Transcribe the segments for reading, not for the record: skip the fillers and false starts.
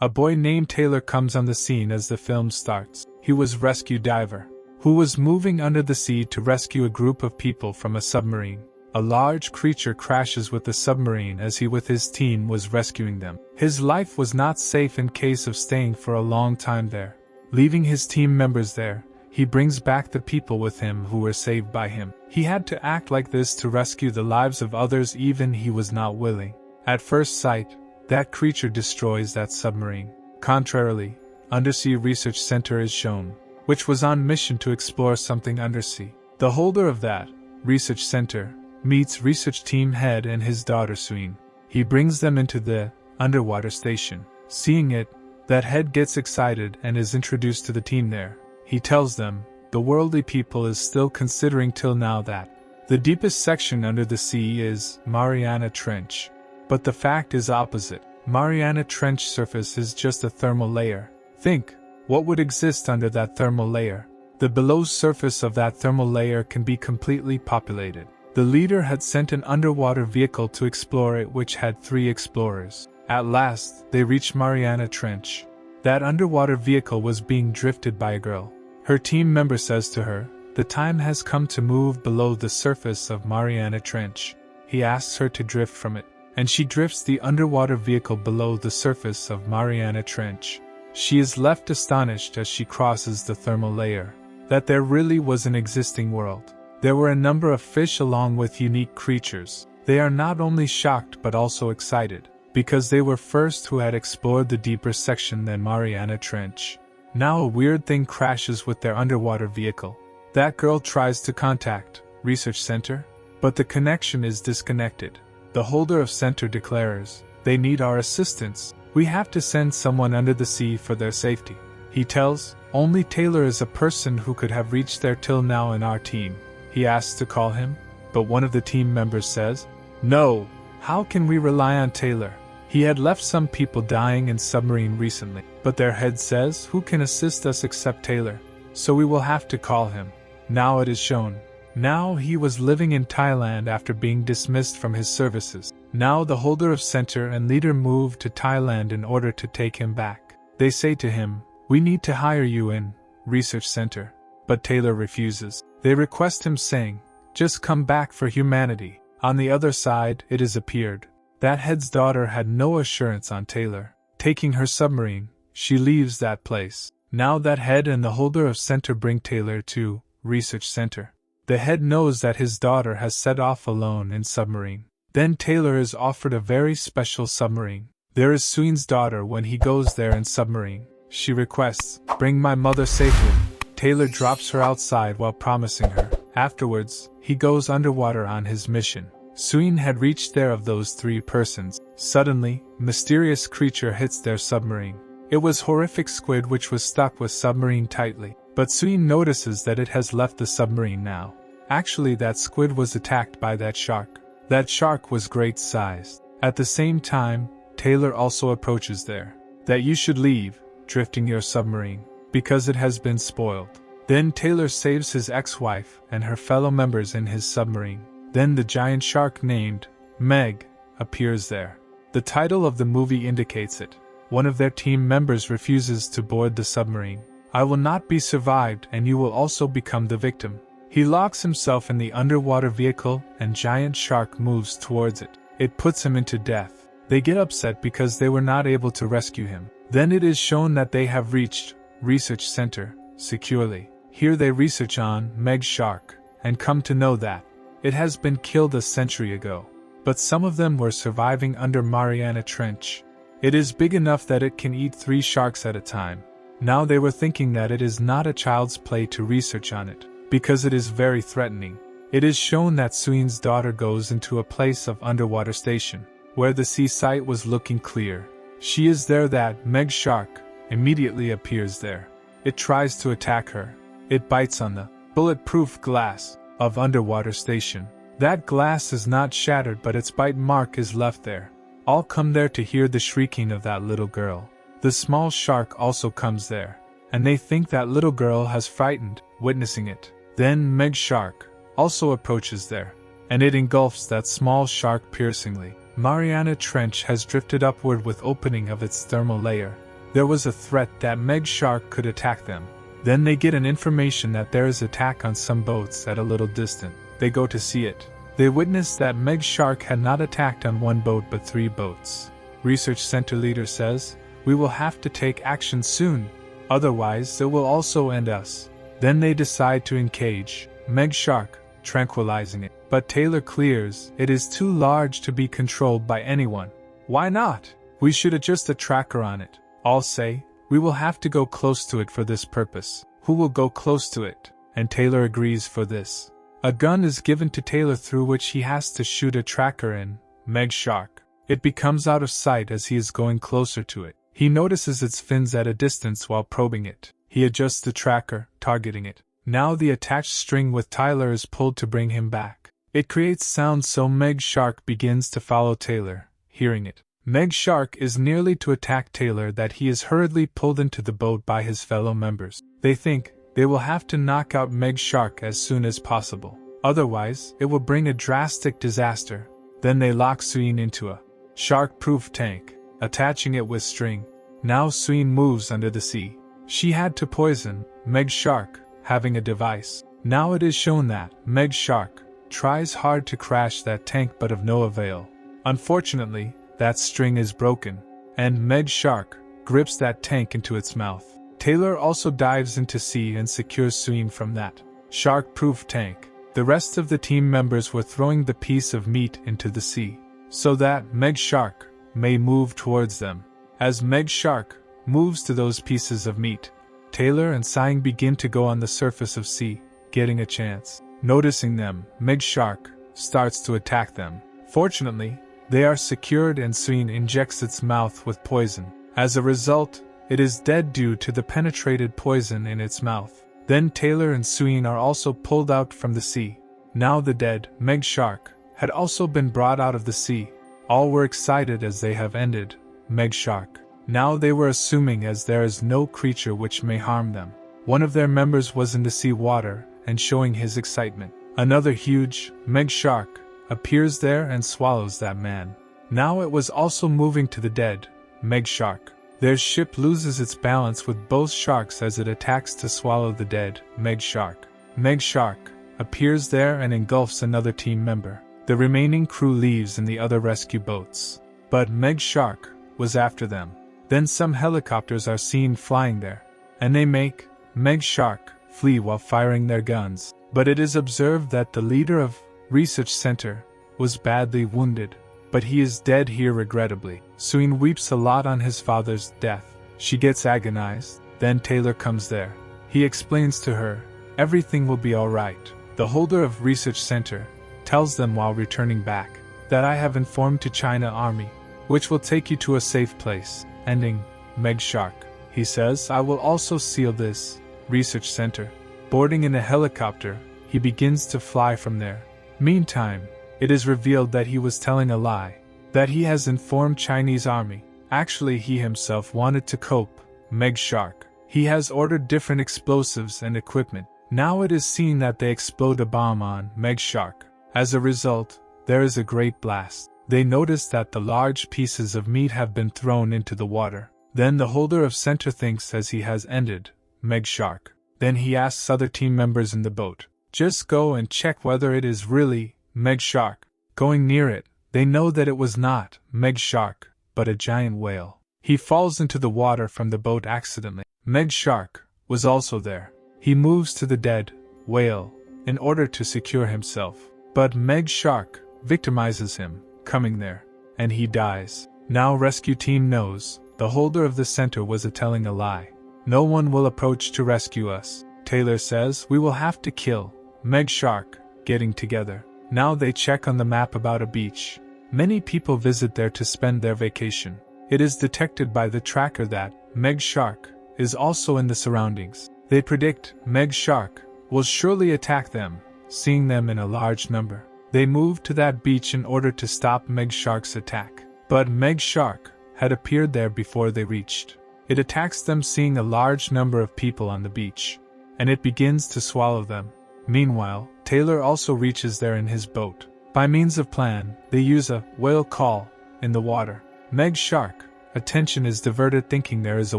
A boy named Taylor comes on the scene as the film starts. He was a rescue diver who was moving under the sea to rescue a group of people from a submarine. A large creature crashes with the submarine as he with his team was rescuing them. His life was not safe in case of staying for a long time there. Leaving his team members there, he brings back the people with him who were saved by him. He had to act like this to rescue the lives of others even he was not willing. At first sight, that creature destroys that submarine. Contrarily, Undersea Research Center is shown, which was on mission to explore something undersea. The holder of that research center meets research team head and his daughter Rainn. He brings them into the underwater station. Seeing it, that head gets excited and is introduced to the team there. He tells them, the worldly people is still considering till now that the deepest section under the sea is Mariana Trench. But the fact is opposite. Mariana Trench surface is just a thermal layer. Think, what would exist under that thermal layer? The below surface of that thermal layer can be completely populated. The leader had sent an underwater vehicle to explore it, which had 3 explorers. At last, they reached Mariana Trench. That underwater vehicle was being drifted by a girl. Her team member says to her, the time has come to move below the surface of Mariana Trench. He asks her to drift from it, and she drifts the underwater vehicle below the surface of Mariana Trench. She is left astonished as she crosses the thermal layer, that there really was an existing world. There were a number of fish along with unique creatures. They are not only shocked but also excited, because they were first who had explored the deeper section than Mariana Trench. Now a weird thing crashes with their underwater vehicle. That girl tries to contact Research Center, but the connection is disconnected. The holder of center declares, they need our assistance. We have to send someone under the sea for their safety. He tells, only Taylor is a person who could have reached there till now in our team. He asks to call him, but one of the team members says, no, how can we rely on Taylor? He had left some people dying in submarine recently, but their head says, who can assist us except Taylor? So we will have to call him. Now it is shown. Now he was living in Thailand after being dismissed from his services. Now the holder of center and leader moved to Thailand in order to take him back. They say to him, we need to hire you in Research Center. But Taylor refuses. They request him saying, just come back for humanity. On the other side, it has appeared. That head's daughter had no assurance on Taylor. Taking her submarine, she leaves that place. Now that head and the holder of center bring Taylor to Research Center. The head knows that his daughter has set off alone in submarine. Then Taylor is offered a very special submarine. There is Rain's daughter when he goes there in submarine. She requests, bring my mother safely. Taylor drops her outside while promising her. Afterwards, he goes underwater on his mission. Rainn had reached there of those 3 persons. Suddenly, mysterious creature hits their submarine. It was horrific squid which was stuck with submarine tightly. But Rainn notices that it has left the submarine now. Actually, that squid was attacked by that shark. That shark was great sized. At the same time, Taylor also approaches there. That you should leave, drifting your submarine, because it has been spoiled. Then Taylor saves his ex-wife and her fellow members in his submarine. Then the giant shark named Meg appears there. The title of the movie indicates it. One of their team members refuses to board the submarine. I will not be survived and you will also become the victim. He locks himself in the underwater vehicle and giant shark moves towards it. It puts him into death. They get upset because they were not able to rescue him. Then it is shown that they have reached Research Center securely. Here they research on Meg's shark and come to know that it has been killed a century ago. But some of them were surviving under Mariana Trench. It is big enough that it can eat 3 sharks at a time. Now they were thinking that it is not a child's play to research on it, because it is very threatening. It is shown that Rain's daughter goes into a place of underwater station, where the sea sight was looking clear. She is there that Meg's shark immediately appears there. It tries to attack her. It bites on the bulletproof glass of underwater station. That glass is not shattered but its bite mark is left there. All come there to hear the shrieking of that little girl. The small shark also comes there, and they think that little girl has frightened, witnessing it. Then Meg's shark also approaches there, and it engulfs that small shark piercingly. Mariana Trench has drifted upward with opening of its thermal layer. There was a threat that Meg Shark could attack them. Then they get an information that there is attack on some boats at a little distance. They go to see it. They witness that Meg Shark had not attacked on one boat but 3 boats. Research Center leader says, "We will have to take action soon, otherwise it will also end us." Then they decide to engage Meg Shark, tranquilizing it. But Taylor clears, it is too large to be controlled by anyone. "Why not? We should adjust a tracker on it." All say, "We will have to go close to it for this purpose." Who will go close to it? And Taylor agrees for this. A gun is given to Taylor through which he has to shoot a tracker in Meg Shark. It becomes out of sight as he is going closer to it. He notices its fins at a distance while probing it. He adjusts the tracker, targeting it. Now the attached string with Tyler is pulled to bring him back. It creates sound, so Meg Shark begins to follow Taylor, hearing it. Meg Shark is nearly to attack Taylor that he is hurriedly pulled into the boat by his fellow members. They think they will have to knock out Meg Shark as soon as possible. Otherwise, it will bring a drastic disaster. Then they lock Suyin into a shark-proof tank, attaching it with string. Now Suyin moves under the sea. She had to poison Meg Shark, having a device. Now it is shown that Meg Shark tries hard to crash that tank but of no avail. Unfortunately, that string is broken, and Meg Shark grips that tank into its mouth. Taylor also dives into sea and secures Suyin from that shark-proof tank. The rest of the team members were throwing the piece of meat into the sea, so that Meg Shark may move towards them. As Meg Shark moves to those pieces of meat, Taylor and Suyin begin to go on the surface of sea, getting a chance. Noticing them, Meg Shark starts to attack them. Fortunately, they are secured and Suyin injects its mouth with poison. As a result, it is dead due to the penetrated poison in its mouth. Then Taylor and Suyin are also pulled out from the sea. Now the dead Meg Shark had also been brought out of the sea. All were excited as they have ended Meg Shark. Now they were assuming as there is no creature which may harm them. One of their members was in the sea water and showing his excitement. Another huge Meg Shark appears there and swallows that man. Now it was also moving to the dead Meg Shark. Their ship loses its balance with both sharks as it attacks to swallow the dead Meg Shark. Meg Shark appears there and engulfs another team member. The remaining crew leaves in the other rescue boats, but Meg Shark was after them. Then some helicopters are seen flying there, and they make Meg Shark flee while firing their guns. But it is observed that the leader of Research Center was badly wounded, but he is dead here regrettably. Suyin weeps a lot on his father's death. She gets agonized. Then Taylor comes there. He explains to her, everything will be alright. The holder of Research Center tells them while returning back that I have informed to China Army, which will take you to a safe place, ending Meg Shark. He says, I will also seal this Research Center. Boarding in a helicopter, he begins to fly from there. Meantime, it is revealed that he was telling a lie, that he has informed Chinese Army. Actually, he himself wanted to cope Meg Shark. He has ordered different explosives and equipment. Now it is seen that they explode a bomb on Meg Shark. As a result, there is a great blast. They notice that the large pieces of meat have been thrown into the water. Then the holder of center thinks as he has ended Meg Shark. Then he asks other team members in the boat, just go and check whether it is really Meg Shark. Going near it, they know that it was not Meg Shark, but a giant whale. He falls into the water from the boat accidentally. Meg Shark was also there. He moves to the dead whale in order to secure himself, but Meg Shark victimizes him, coming there, and he dies. Now rescue team knows the holder of the center was telling a lie. No one will approach to rescue us. Taylor says we will have to kill Meg Shark. Getting together. Now they check on the map about a beach. Many people visit there to spend their vacation. It is detected by the tracker that Meg Shark is also in the surroundings. They predict Meg Shark will surely attack them, seeing them in a large number. They move to that beach in order to stop Meg Shark's attack. But Meg Shark had appeared there before they reached. It attacks them seeing a large number of people on the beach, and it begins to swallow them. Meanwhile, Taylor also reaches there in his boat. By means of plan, they use a whale call in the water. Meg Shark attention is diverted thinking there is a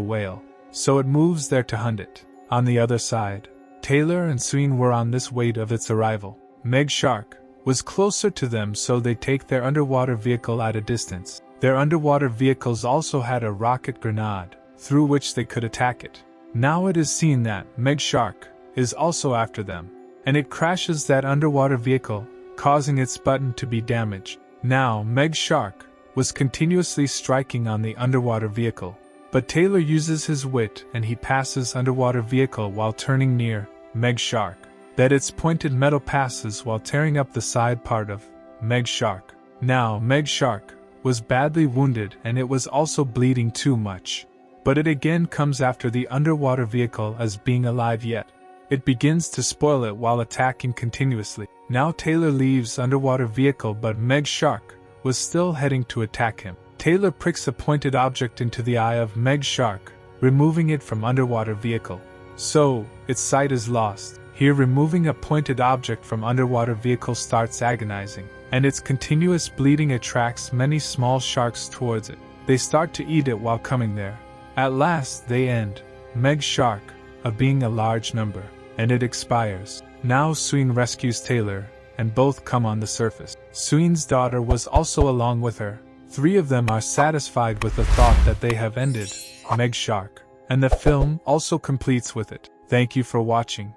whale, so it moves there to hunt it. On the other side, Taylor and Sween were on this wait of its arrival. Meg Shark was closer to them, so they take their underwater vehicle at a distance. Their underwater vehicles also had a rocket grenade, through which they could attack it. Now it is seen that Meg Shark is also after them, and it crashes that underwater vehicle, causing its button to be damaged. Now Meg Shark was continuously striking on the underwater vehicle, but Taylor uses his wit and he passes underwater vehicle while turning near Meg Shark. That its pointed metal passes while tearing up the side part of Meg Shark. Now Meg Shark was badly wounded and it was also bleeding too much. But it again comes after the underwater vehicle as being alive yet. It begins to spoil it while attacking continuously. Now Taylor leaves underwater vehicle, but Meg Shark was still heading to attack him. Taylor pricks a pointed object into the eye of Meg Shark, removing it from underwater vehicle. So, its sight is lost. Here removing a pointed object from underwater vehicle starts agonizing, and its continuous bleeding attracts many small sharks towards it. They start to eat it while coming there. At last they end Meg Shark of being a large number, and it expires. Now Sween rescues Taylor, and both come on the surface. Sween's daughter was also along with her. 3 of them are satisfied with the thought that they have ended Meg Shark, and the film also completes with it. Thank you for watching.